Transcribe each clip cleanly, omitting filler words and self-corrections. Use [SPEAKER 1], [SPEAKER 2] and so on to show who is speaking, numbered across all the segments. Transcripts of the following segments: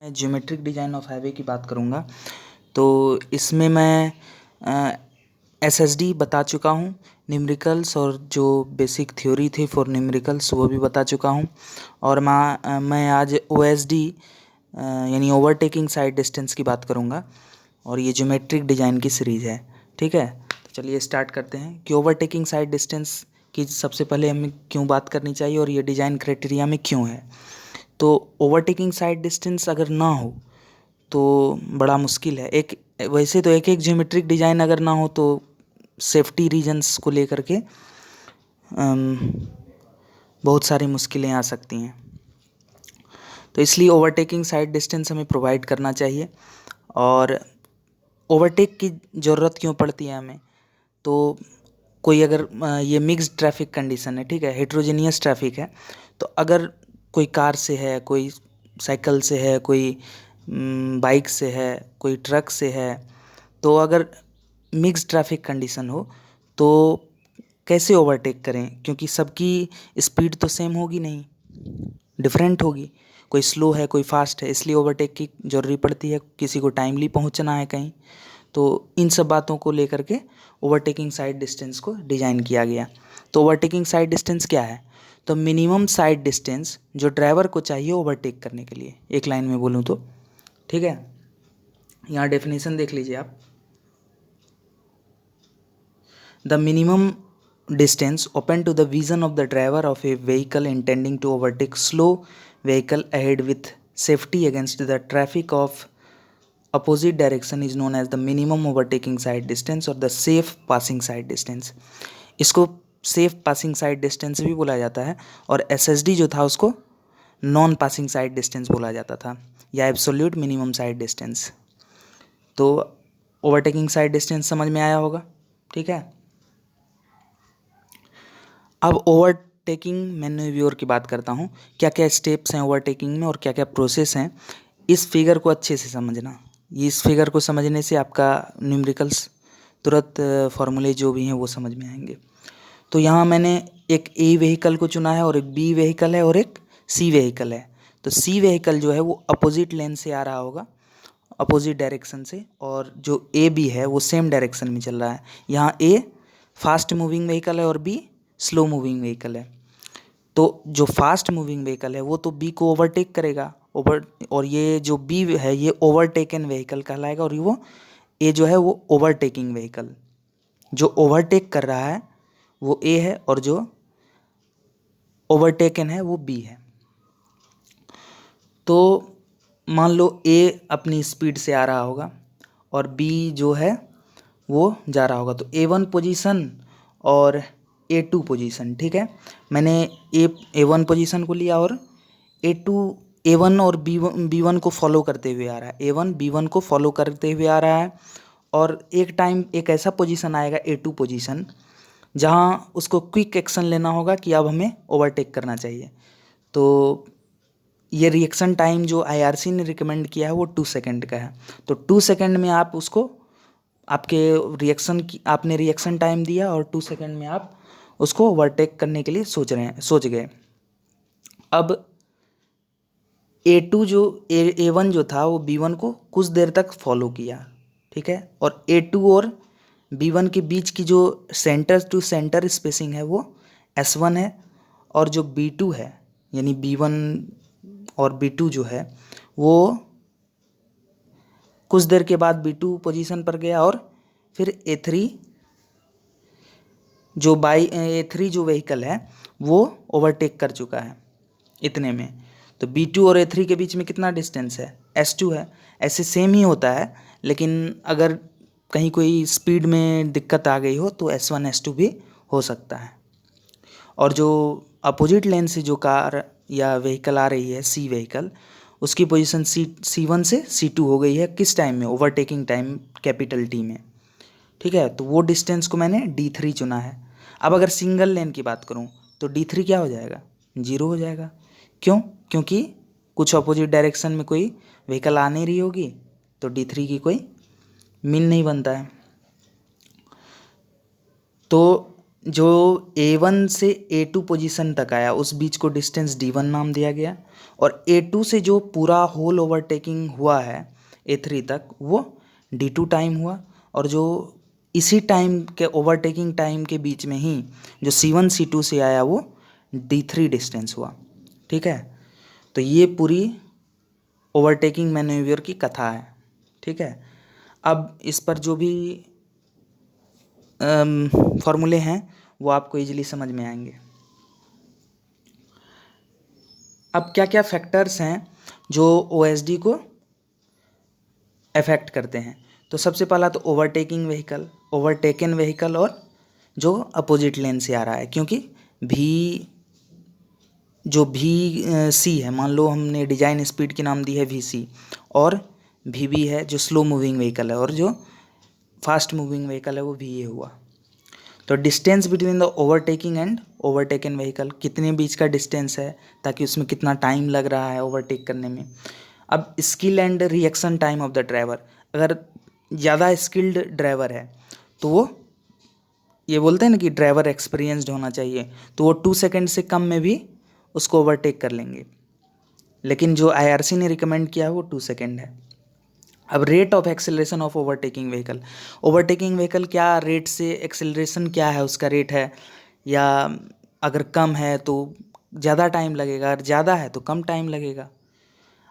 [SPEAKER 1] मैं geometric design of highway की बात करूँगा। तो इसमें मैं एसएसडी बता चुका हूँ, न्यूमेरिकल्स और जो बेसिक थ्योरी थी फॉर न्यूमेरिकल्स वो भी बता चुका हूँ। और मैं आज ओएसडी यानी ओवरटेकिंग साइड डिस्टेंस की बात करूँगा और ये ज्योमेट्रिक डिज़ाइन की सीरीज़ है। ठीक है, तो चलिए स्टार्ट करते हैं कि ओवरटेकिंग साइड डिस्टेंस की सबसे पहले हमें क्यों बात करनी चाहिए और ये डिज़ाइन क्राइटेरिया में क्यों है। तो ओवरटेकिंग साइड डिस्टेंस अगर ना हो तो बड़ा मुश्किल है। वैसे तो एक ज्योमेट्रिक डिज़ाइन अगर ना हो तो सेफ्टी रीजंस को लेकर के बहुत सारी मुश्किलें आ सकती हैं। तो इसलिए ओवरटेकिंग साइड डिस्टेंस हमें प्रोवाइड करना चाहिए। और ओवरटेक की ज़रूरत क्यों पड़ती है हमें, तो कोई अगर ये मिक्स्ड ट्रैफिक कंडीशन है, ठीक है, हेट्रोजेनियस ट्रैफिक है, तो अगर कोई कार से है, कोई साइकिल से है, कोई बाइक से है, कोई ट्रक से है, तो अगर मिक्स्ड ट्रैफिक कंडीशन हो तो कैसे ओवरटेक करें, क्योंकि सबकी स्पीड तो सेम होगी नहीं, डिफरेंट होगी। कोई स्लो है, कोई फास्ट है, इसलिए ओवरटेक की ज़रूरी पड़ती है। किसी को टाइमली पहुंचना है कहीं, तो इन सब बातों को लेकर के ओवरटेकिंग साइड डिस्टेंस को डिज़ाइन किया गया। तो ओवरटेकिंग साइड डिस्टेंस क्या है, तो मिनिमम साइड डिस्टेंस जो ड्राइवर को चाहिए ओवरटेक करने के लिए, एक लाइन में बोलूँ तो। ठीक है, यहाँ डेफिनेशन देख लीजिए आप। The minimum distance open to the vision of the driver of a vehicle intending to overtake slow vehicle ahead with safety against the traffic of opposite direction is known as the minimum overtaking side distance or the safe passing side distance। इसको safe passing side distance भी बोला जाता है और SSD जो था उसको non passing side distance बोला जाता था या एब्सोल्यूट मिनिमम साइड डिस्टेंस। तो ओवरटेकिंग साइड डिस्टेंस समझ में आया होगा। ठीक है, अब ओवरटेकिंग मैन्यूवर की बात करता हूँ। क्या क्या स्टेप्स हैं ओवरटेकिंग में और क्या क्या प्रोसेस हैं, इस फिगर को अच्छे से समझना। इस फिगर को समझने से आपका न्यूमेरिकल्स तुरंत फॉर्मूले जो भी हैं वो समझ में आएंगे। तो यहाँ मैंने एक ए व्हीकल को चुना है और एक बी व्हीकल है और एक सी व्हीकल है। तो सी व्हीकल जो है वो अपोजिट लेन से आ रहा होगा, अपोजिट डायरेक्शन से, और जो ए बी है वो सेम डायरेक्शन में चल रहा है। यहाँ ए फास्ट मूविंग व्हीकल है और बी स्लो मूविंग व्हीकल है। तो जो फास्ट मूविंग व्हीकल है वो तो बी को ओवरटेक करेगा, और ये जो बी है ये ओवरटेकन व्हीकल कहलाएगा, और वो ए जो है वो ओवरटेकिंग व्हीकल। जो ओवरटेक कर रहा है वो ए है और जो ओवरटेकन है वो बी है। तो मान लो ए अपनी स्पीड से आ रहा होगा और बी जो है वो जा रहा होगा। तो A1 पोजीशन और A2 पोजीशन, ठीक है, मैंने A1 पोजीशन को लिया और A1 और B1 को फॉलो करते हुए आ रहा है। A1 B1 को फॉलो करते हुए आ रहा है और एक टाइम एक ऐसा पोजीशन आएगा A2 पोजीशन जहाँ उसको क्विक एक्शन लेना होगा कि अब हमें ओवरटेक करना चाहिए। तो ये रिएक्शन टाइम जो IRC ने रिकमेंड किया है वो 2 सेकंड का है। तो 2 सेकंड में आप उसको आपने रिएक्शन टाइम दिया और 2 सेकंड में आप उसको ओवरटेक करने के लिए सोच गए। अब A1 जो था वो B1 को कुछ देर तक फॉलो किया, ठीक है, और A2 और B1 के बीच की जो सेंटर टू सेंटर स्पेसिंग है वो S1 है, और जो B2 है यानी B1 और B2 जो है वो कुछ देर के बाद B2 पोजीशन पर गया और फिर A3 जो व्हीकल है वो ओवरटेक कर चुका है इतने में। तो B2 और A3 के बीच में कितना डिस्टेंस है, S2 है। ऐसे सेम ही होता है, लेकिन अगर कहीं कोई स्पीड में दिक्कत आ गई हो तो S1 S2 भी हो सकता है। और जो अपोजिट लेन से जो कार या व्हीकल आ रही है C व्हीकल, उसकी पोजीशन C1 से C2 हो गई है। किस टाइम में, ओवरटेकिंग टाइम, कैपिटल T में। ठीक है, तो वो डिस्टेंस को मैंने D3 चुना है। अब अगर सिंगल लेन की बात करूँ तो D3 क्या हो जाएगा, 0 हो जाएगा। क्यों, क्योंकि कुछ अपोजिट डायरेक्शन में कोई व्हीकल आ नहीं रही होगी, तो D3 की कोई मीन नहीं बनता है। तो जो A1 से A2 पोजीशन तक आया उस बीच को डिस्टेंस D1 नाम दिया गया, और A2 से जो पूरा होल ओवरटेकिंग हुआ है A3 तक वो D2 टाइम हुआ, और जो इसी टाइम के ओवरटेकिंग टाइम के बीच में ही जो C1 C2 से आया वो D3 डिस्टेंस हुआ। ठीक है, तो ये पूरी ओवरटेकिंग मैन्यूवर की कथा है। ठीक है, अब इस पर जो भी फॉर्मूले हैं वो आपको इजीली समझ में आएंगे। अब क्या क्या फैक्टर्स हैं जो OSD को अफेक्ट करते हैं? तो सबसे पहला तो ओवरटेकन व्हीकल और जो अपोजिट लेन से आ रहा है, क्योंकि VC है, मान लो हमने डिजाइन स्पीड की नाम दी है VC, और VB है जो स्लो मूविंग व्हीकल है, और जो फास्ट मूविंग व्हीकल है वो VA हुआ। तो distance between the overtaking and overtaken vehicle, कितने बीच का डिस्टेंस है, ताकि उसमें कितना टाइम लग रहा है ओवरटेक करने में। अब skill and reaction time of the driver, अगर ज़्यादा स्किल्ड ड्राइवर है तो वो ये बोलते हैं ना कि ड्राइवर एक्सपीरियंस्ड होना चाहिए, तो वो 2 सेकेंड से कम में भी उसको ओवरटेक कर लेंगे, लेकिन जो IRC ने रिकमेंड किया है वो 2 सेकेंड है। अब rate of acceleration of overtaking vehicle क्या रेट से एक्सेलरेशन क्या है उसका रेट है, या अगर कम है तो ज़्यादा टाइम लगेगा, अगर ज़्यादा है तो कम टाइम लगेगा।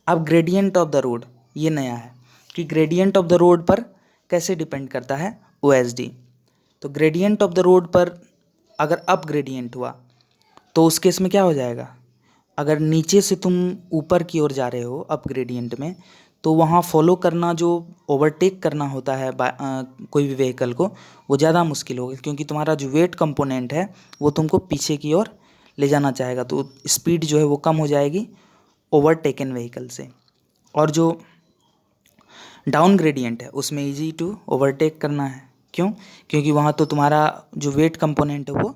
[SPEAKER 1] अब ग्रेडियंट ऑफ द रोड, ये नया है कि ग्रेडियंट ऑफ द रोड पर कैसे डिपेंड करता है OSD। तो ग्रेडियंट ऑफ द रोड पर अगर अप ग्रेडियंट हुआ तो उस केस में क्या हो जाएगा, अगर नीचे से तुम ऊपर की ओर जा रहे हो अप ग्रेडियंट में, तो वहाँ फॉलो करना, जो ओवरटेक करना होता है कोई भी व्हीकल को, वो ज़्यादा मुश्किल होगा, क्योंकि तुम्हारा जो वेट कंपोनेंट है वो तुमको पीछे की ओर ले जाना चाहेगा, तो स्पीड जो है वो कम हो जाएगी ओवरटेकन व्हीकल से। और जो डाउन ग्रेडियंट है उसमें इजी टू ओवरटेक करना है, क्यों? क्योंकि वहाँ तो तुम्हारा जो वेट कंपोनेंट है वो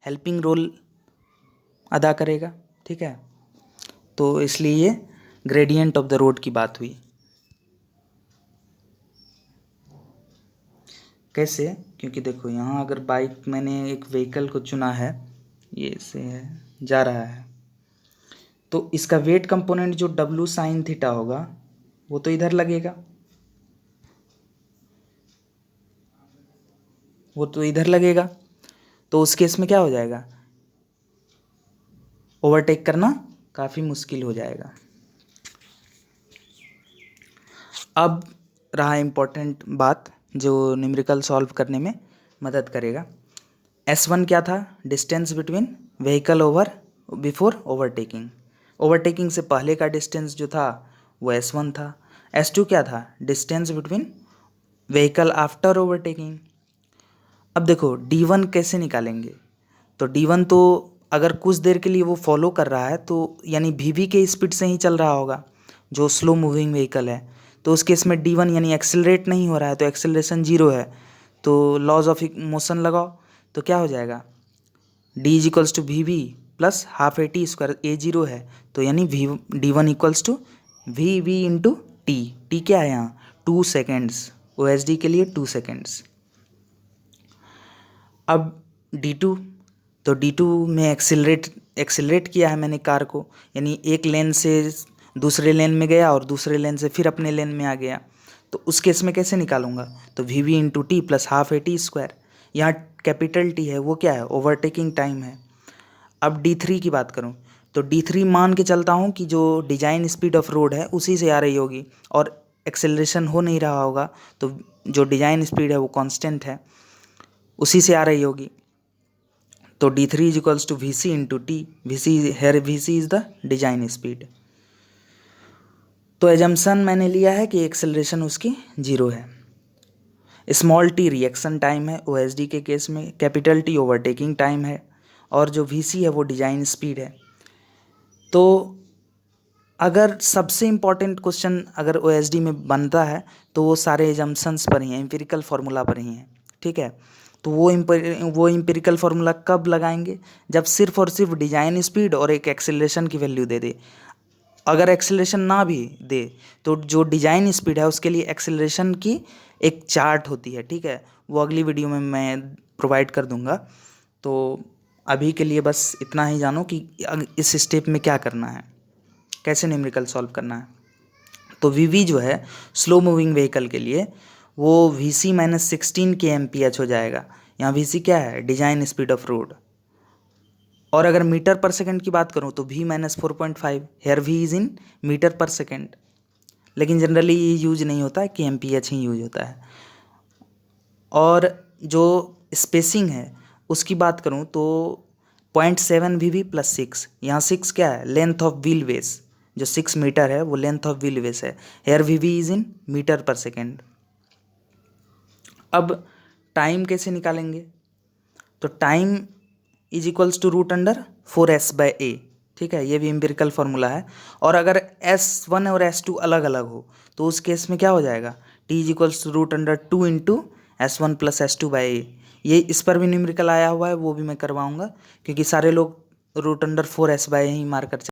[SPEAKER 1] हेल्पिंग रोल अदा करेगा। ठीक है, तो इसलिए ये ग्रेडियंट ऑफ द रोड की बात हुई। कैसे? क्योंकि देखो यहाँ अगर बाइक, मैंने एक व्हीकल को चुना है, ये से है जा रहा है, तो इसका वेट कंपोनेंट जो W sin थीटा होगा वो तो इधर लगेगा, तो उस केस में क्या हो जाएगा, ओवरटेक करना काफ़ी मुश्किल हो जाएगा। अब रहा इम्पोर्टेंट बात जो न्यूमेरिकल सॉल्व करने में मदद करेगा। S1 क्या था? Distance between vehicle before overtaking से पहले का डिस्टेंस जो था वो S1 था। S2 क्या था? Distance between vehicle after overtaking. अब देखो D1 कैसे निकालेंगे, तो D1 तो अगर कुछ देर के लिए वो फॉलो कर रहा है तो यानी VB के स्पीड से ही चल रहा होगा जो स्लो मूविंग व्हीकल है, तो उस केस में D1 यानी एक्सेलरेट नहीं हो रहा है, तो एक्सेलरेशन 0 है, तो लॉज ऑफ मोशन लगाओ, तो क्या हो जाएगा, D is equals to VB plus half AT square, A 0 है, तो यानी D1 equals to VB into T क्या है यहाँ 2 सेकेंड्स, OSD के लिए 2 सेकेंड्स। अब D2, तो D2 में एक्सेलरेट किया है मैंने कार को, यानी एक लेन से दूसरे लेन में गया और दूसरे लेन से फिर अपने लेन में आ गया, तो उस केस में कैसे निकालूंगा, तो VB into T plus half AT square, यहाँ कैपिटल T है वो क्या है, ओवरटेकिंग टाइम है। अब D3 की बात करूँ तो D3 मान के चलता हूँ कि जो डिजाइन स्पीड ऑफ रोड है उसी से आ रही होगी और एक्सेलरेशन हो नहीं रहा होगा, तो जो डिजाइन स्पीड है वो कांस्टेंट है, उसी से आ रही होगी, तो D3 is equals to VC into T, VC is the design speed. तो एजम्पशन मैंने लिया है कि एक्सेलरेशन उसकी 0 है। स्मॉल t रिएक्शन टाइम है OSD के केस में, कैपिटल T ओवरटेकिंग टाइम है, और जो VC है वो डिजाइन स्पीड है। तो अगर सबसे इम्पॉर्टेंट क्वेश्चन अगर OSD में बनता है तो वो सारे एजम्पशंस पर ही हैं, एम्पिरिकल फार्मूला पर ही हैं। ठीक है, तो वो एम्पिरिकल फार्मूला कब लगाएंगे, जब सिर्फ और सिर्फ डिजाइन स्पीड और एक एक्सेलरेशन की वैल्यू दे दे। अगर एक्सेलरेशन ना भी दे तो जो डिजाइन स्पीड है उसके लिए एक्सेलरेशन की एक चार्ट होती है, ठीक है, वो अगली वीडियो में मैं प्रोवाइड कर दूंगा। तो अभी के लिए बस इतना ही जानो कि इस स्टेप में क्या करना है, कैसे न्यूमेरिकल सॉल्व करना है। तो वीवी जो है स्लो मूविंग व्हीकल के लिए वो VC माइनस 16 kmph हो जाएगा। यहाँ VC क्या है, डिजाइन स्पीड ऑफ रोड। और अगर मीटर पर सेकंड की बात करूँ तो V minus 4.5, here V is in metre per second, लेकिन जनरली ये यूज नहीं होता है, kmph ही यूज होता है। और जो स्पेसिंग है उसकी बात करूँ तो 0.7 VV प्लस 6, यहाँ 6 क्या है, लेंथ ऑफ व्हील बेस, जो 6 मीटर है वो लेंथ ऑफ व्हील बेस है। Here VV is in metre per second. अब टाइम कैसे निकालेंगे, तो time is equals to √4s/a, ठीक है, ये भी एम्पिरिकल फार्मूला है। और अगर S1 और S2 अलग अलग हो तो उस केस में क्या हो जाएगा, t is equals to √2 into S1 plus S2/a। ये इस पर भी न्यूमेरिकल आया हुआ है, वो भी मैं करवाऊंगा, क्योंकि सारे लोग √4s/a ही मार कर